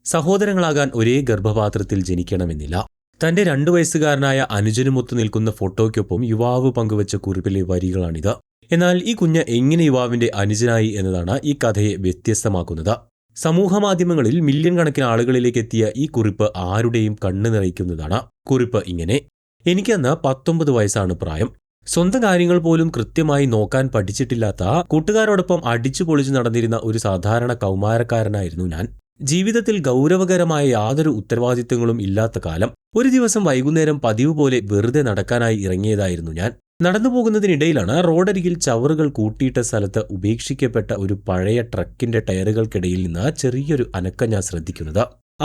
സഹോദരങ്ങളാകാൻ ഒരേ ഗർഭപാത്രത്തിൽ ജനിക്കണമെന്നില്ല. തന്റെ 2 വയസ്സുകാരനായ അനുജനുമൊത്തു നിൽക്കുന്ന ഫോട്ടോയ്ക്കൊപ്പം യുവാവ് പങ്കുവച്ച കുറിപ്പിലെ വരികളാണിത്. എന്നാൽ ഈ കുഞ്ഞ് എങ്ങനെ യുവാവിന്റെ അനുജനായി എന്നതാണ് ഈ കഥയെ വ്യത്യസ്തമാക്കുന്നത്. സമൂഹമാധ്യമങ്ങളിൽ മില്യൺ കണക്കിന് ആളുകളിലേക്ക് എത്തിയ ഈ കുറിപ്പ് ആരുടെയും കണ്ണു നിറയ്ക്കുന്നതാണ്. കുറിപ്പ് ഇങ്ങനെ: എനിക്കന്ന് 19 വയസ്സാണ് പ്രായം. സ്വന്തം കാര്യങ്ങൾ പോലും കൃത്യമായി നോക്കാൻ പഠിച്ചിട്ടില്ലാത്ത, കൂട്ടുകാരോടൊപ്പം അടിച്ചു പൊളിച്ചു നടന്നിരുന്ന ഒരു സാധാരണ കൗമാരക്കാരനായിരുന്നു ഞാൻ. ജീവിതത്തിൽ ഗൗരവകരമായ യാതൊരു ഉത്തരവാദിത്തങ്ങളും ഇല്ലാത്ത കാലം. ഒരു ദിവസം വൈകുന്നേരം പതിവ് പോലെ വെറുതെ നടക്കാനായി ഇറങ്ങിയതായിരുന്നു ഞാൻ. നടന്നു പോകുന്നതിനിടയിലാണ് റോഡരികിൽ ചവറുകൾ കൂട്ടിയിട്ട സ്ഥലത്ത് ഉപേക്ഷിക്കപ്പെട്ട ഒരു പഴയ ട്രക്കിന്റെ ടയറുകൾക്കിടയിൽ നിന്ന് ചെറിയൊരു അനക്കം ഞാൻ ശ്രദ്ധിക്കുന്നത്.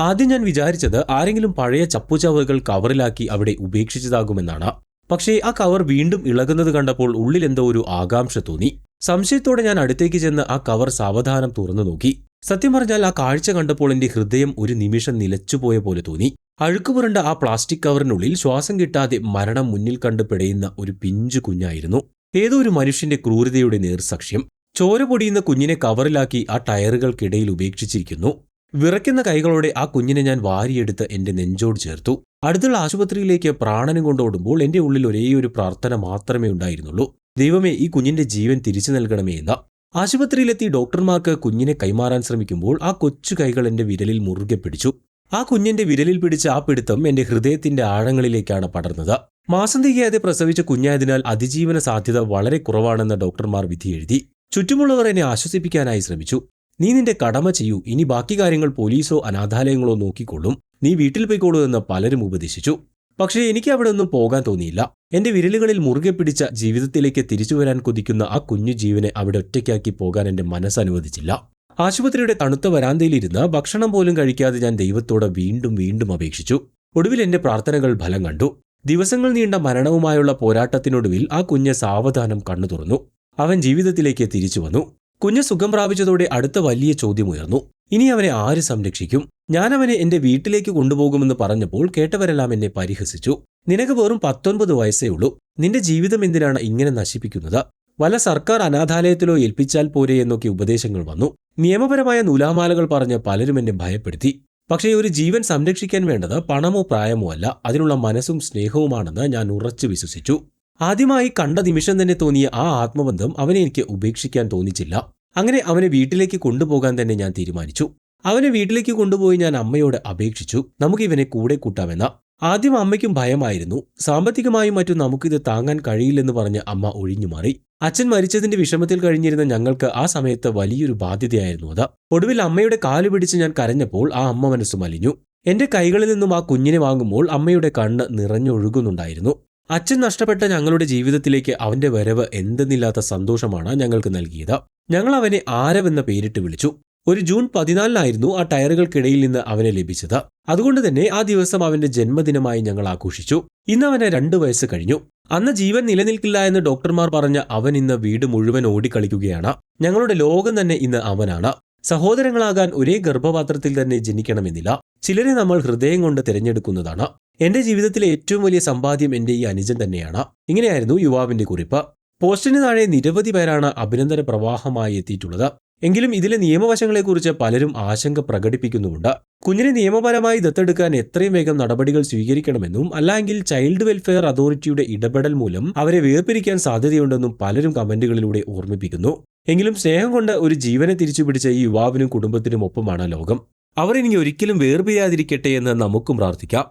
ആദ്യം ഞാൻ വിചാരിച്ചത് ആരെങ്കിലും പഴയ ചപ്പുചവറുകൾ കവറിലാക്കി അവിടെ ഉപേക്ഷിച്ചതാകുമെന്നാണ്. പക്ഷേ ആ കവർ വീണ്ടും ഇളകുന്നത് കണ്ടപ്പോൾ ഉള്ളിൽ എന്തോ ഒരു ആകാംക്ഷ തോന്നി. സംശയത്തോടെ ഞാൻ അടുത്തേക്ക് ചെന്ന് ആ കവർ സാവധാനം തുറന്നു നോക്കി. സത്യം പറഞ്ഞാൽ ആ കാഴ്ച കണ്ടപ്പോൾ എന്റെ ഹൃദയം ഒരു നിമിഷം നിലച്ചുപോയ പോലെ തോന്നി. അഴുക്കുപുരണ്ട ആ പ്ലാസ്റ്റിക് കവറിനുള്ളിൽ ശ്വാസം കിട്ടാതെ മരണം മുന്നിൽ കണ്ട് പിടയുന്ന ഒരു പിഞ്ചു കുഞ്ഞായിരുന്നു. ഏതോ ഒരു മനുഷ്യന്റെ ക്രൂരതയുടെ നേർസാക്ഷ്യം. ചോര പൊടിയുന്ന കുഞ്ഞിനെ കവറിലാക്കി ആ ടയറുകൾക്കിടയിൽ ഉപേക്ഷിച്ചിരിക്കുന്നു. വിറയ്ക്കുന്ന കൈകളോടെ ആ കുഞ്ഞിനെ ഞാൻ വാരിയെടുത്ത് എന്റെ നെഞ്ചോട് ചേർത്തു. അടുത്തുള്ള ആശുപത്രിയിലേക്ക് പ്രാണനും കൊണ്ടോടുമ്പോൾ എന്റെ ഉള്ളിൽ ഒരേയൊരു പ്രാർത്ഥന മാത്രമേ ഉണ്ടായിരുന്നുള്ളൂ: ദൈവമേ, ഈ കുഞ്ഞിന്റെ ജീവൻ തിരിച്ചു നൽകണമേ എന്ന്. ആശുപത്രിയിലെത്തി ഡോക്ടർമാർക്ക് കുഞ്ഞിനെ കൈമാറാൻ ശ്രമിക്കുമ്പോൾ ആ കൊച്ചു കൈകൾ എന്റെ വിരലിൽ മുറുകെ പിടിച്ചു. ആ കുഞ്ഞിന്റെ വിരലിൽ പിടിച്ച ആ പിടുത്തം എന്റെ ഹൃദയത്തിന്റെ ആഴങ്ങളിലേക്കാണ് പടർന്നത്. മാസം തികയാതെ പ്രസവിച്ച കുഞ്ഞായതിനാൽ അതിജീവന സാധ്യത വളരെ കുറവാണെന്ന് ഡോക്ടർമാർ വിധിയെഴുതി. ചുറ്റുമുള്ളവർ എന്നെ ആശ്വസിപ്പിക്കാനായി ശ്രമിച്ചു. നീ നിന്റെ കടമ ചെയ്യൂ, ഇനി ബാക്കി കാര്യങ്ങൾ പോലീസോ അനാഥാലയങ്ങളോ നോക്കിക്കൊള്ളും, നീ വീട്ടിൽ പോയിക്കോളൂ എന്ന് പലരും ഉപദേശിച്ചു. പക്ഷേ എനിക്ക് അവിടെ ഒന്നും പോകാൻ തോന്നിയില്ല. എന്റെ വിരലുകളിൽ മുറുകെ പിടിച്ച ജീവിതത്തിലേക്ക് തിരിച്ചു വരാൻ കൊതിക്കുന്ന ആ കുഞ്ഞു ജീവനെ അവിടെ ഒറ്റയ്ക്കാക്കി പോകാൻ എന്റെ മനസ്സനുവദിച്ചില്ല. ആശുപത്രിയുടെ തണുത്ത വരാന്തയിലിരുന്ന് ഭക്ഷണം പോലും കഴിക്കാതെ ഞാൻ ദൈവത്തോട് വീണ്ടും വീണ്ടും അപേക്ഷിച്ചു. ഒടുവിൽ എന്റെ പ്രാർത്ഥനകൾ ഫലം കണ്ടു. ദിവസങ്ങൾ നീണ്ട മരണവുമായുള്ള പോരാട്ടത്തിനൊടുവിൽ ആ കുഞ്ഞ് സാവധാനം കണ്ണു തുറന്നു. അവൻ ജീവിതത്തിലേക്ക് തിരിച്ചു വന്നു. കുഞ്ഞ് സുഖം പ്രാപിച്ചതോടെ അടുത്ത വലിയ ചോദ്യമുയർന്നു: ഇനി അവനെ ആര് സംരക്ഷിക്കും? ഞാൻ അവനെ എന്റെ വീട്ടിലേക്ക് കൊണ്ടുപോകുമെന്ന് പറഞ്ഞപ്പോൾ കേട്ടവരെല്ലാം എന്നെ പരിഹസിച്ചു. നിനക്ക് വെറും 19 വയസ്സേ ഉള്ളൂ, നിന്റെ ജീവിതം എന്തിനാണ് ഇങ്ങനെ നശിപ്പിക്കുന്നത്? വല്ല സർക്കാർ അനാഥാലയത്തിലോ ഏൽപ്പിച്ചാൽ പോരെ എന്നൊക്കെ ഉപദേശങ്ങൾ വന്നു. നിയമപരമായ നൂലാമാലകൾ പറഞ്ഞ് പലരും എന്നെ ഭയപ്പെടുത്തി. പക്ഷേ ഒരു ജീവൻ സംരക്ഷിക്കാൻ വേണ്ടത് പണമോ പ്രായമോ അല്ല, അതിനുള്ള മനസ്സും സ്നേഹവുമാണെന്ന് ഞാൻ ഉറച്ചു വിശ്വസിച്ചു. ആദ്യമായി കണ്ട നിമിഷം തന്നെ തോന്നിയ ആ ആത്മബന്ധം അവനെ എനിക്ക് ഉപേക്ഷിക്കാൻ തോന്നിച്ചില്ല. അങ്ങനെ അവനെ വീട്ടിലേക്ക് കൊണ്ടുപോകാൻ തന്നെ ഞാൻ തീരുമാനിച്ചു. അവനെ വീട്ടിലേക്ക് കൊണ്ടുപോയി ഞാൻ അമ്മയോട് അപേക്ഷിച്ചു, നമുക്ക് ഇവനെ കൂടെ കൂട്ടാമെന്ന്. ആദ്യം അമ്മയ്ക്കും ഭയമായിരുന്നു. സാമ്പത്തികമായും മറ്റും നമുക്കിത് താങ്ങാൻ കഴിയില്ലെന്ന് പറഞ്ഞ് അമ്മ ഒഴിഞ്ഞുമാറി. അച്ഛൻ മരിച്ചതിന്റെ വിഷമത്തിൽ കഴിഞ്ഞിരുന്ന ഞങ്ങൾക്ക് ആ സമയത്ത് വലിയൊരു ബാധ്യതയായിരുന്നു അത്. ഒടുവിൽ അമ്മയുടെ കാല് പിടിച്ച് ഞാൻ കരഞ്ഞപ്പോൾ ആ അമ്മ മനസ്സ് മലിഞ്ഞു. എന്റെ കൈകളിൽ നിന്നും ആ കുഞ്ഞിനെ വാങ്ങുമ്പോൾ അമ്മയുടെ കണ്ണ് നിറഞ്ഞൊഴുകുന്നുണ്ടായിരുന്നു. അച്ഛൻ നഷ്ടപ്പെട്ട ഞങ്ങളുടെ ജീവിതത്തിലേക്ക് അവന്റെ വരവ് എന്തെന്നില്ലാത്ത സന്തോഷമാണ് ഞങ്ങൾക്ക് നൽകിയത്. ഞങ്ങൾ അവനെ ആരവെന്ന പേരിട്ട് വിളിച്ചു. ഒരു ജൂൺ 14-നായിരുന്നു ആ ടയറുകൾക്കിടയിൽ നിന്ന് അവനെ ലഭിച്ചത്. അതുകൊണ്ട് തന്നെ ആ ദിവസം അവന്റെ ജന്മദിനമായി ഞങ്ങൾ ആഘോഷിച്ചു. ഇന്ന് അവന് 2 വയസ്സ് കഴിഞ്ഞു. അന്ന് ജീവൻ നിലനിൽക്കില്ല എന്ന് ഡോക്ടർമാർ പറഞ്ഞ അവൻ ഇന്ന് വീട് മുഴുവൻ ഓടിക്കളിക്കുകയാണ്. ഞങ്ങളുടെ ലോകം തന്നെ ഇന്ന് അവനാണ്. സഹോദരങ്ങളാകാൻ ഒരേ ഗർഭപാത്രത്തിൽ തന്നെ ജനിക്കണമെന്നില്ല. ചിലരെ നമ്മൾ ഹൃദയം കൊണ്ട് തിരഞ്ഞെടുക്കുന്നതാണ്. എന്റെ ജീവിതത്തിലെ ഏറ്റവും വലിയ സമ്പാദ്യം എന്റെ ഈ അനുജൻ തന്നെയാണ്. ഇങ്ങനെയായിരുന്നു യുവാവിന്റെ കുറിപ്പ്. പോസ്റ്റിന് താഴെ നിരവധി പേരാണ് അഭിനന്ദന പ്രവാഹമായി എത്തിയിട്ടുള്ളത്. എങ്കിലും ഇതിലെ നിയമവശങ്ങളെക്കുറിച്ച് പലരും ആശങ്ക പ്രകടിപ്പിക്കുന്നുമുണ്ട്. കുഞ്ഞിനെ നിയമപരമായി ദത്തെടുക്കാൻ എത്രയും വേഗം നടപടികൾ സ്വീകരിക്കണമെന്നും, അല്ലെങ്കിൽ ചൈൽഡ് വെൽഫെയർ അതോറിറ്റിയുടെ ഇടപെടൽ മൂലം അവരെ വേർപിരിക്കാൻ സാധ്യതയുണ്ടെന്നും പലരും കമന്റുകളിലൂടെ ഓർമ്മിപ്പിക്കുന്നു. എങ്കിലും സ്നേഹം കൊണ്ട് ഒരു ജീവനെ തിരിച്ചുപിടിച്ച ഈ യുവാവിനും കുടുംബത്തിനും ഒപ്പമാണ് ലോകം. അവർ ഇനി ഒരിക്കലും വേർപിരിയാതിരിക്കട്ടെ എന്ന് നമുക്കും പ്രാർത്ഥിക്കാം.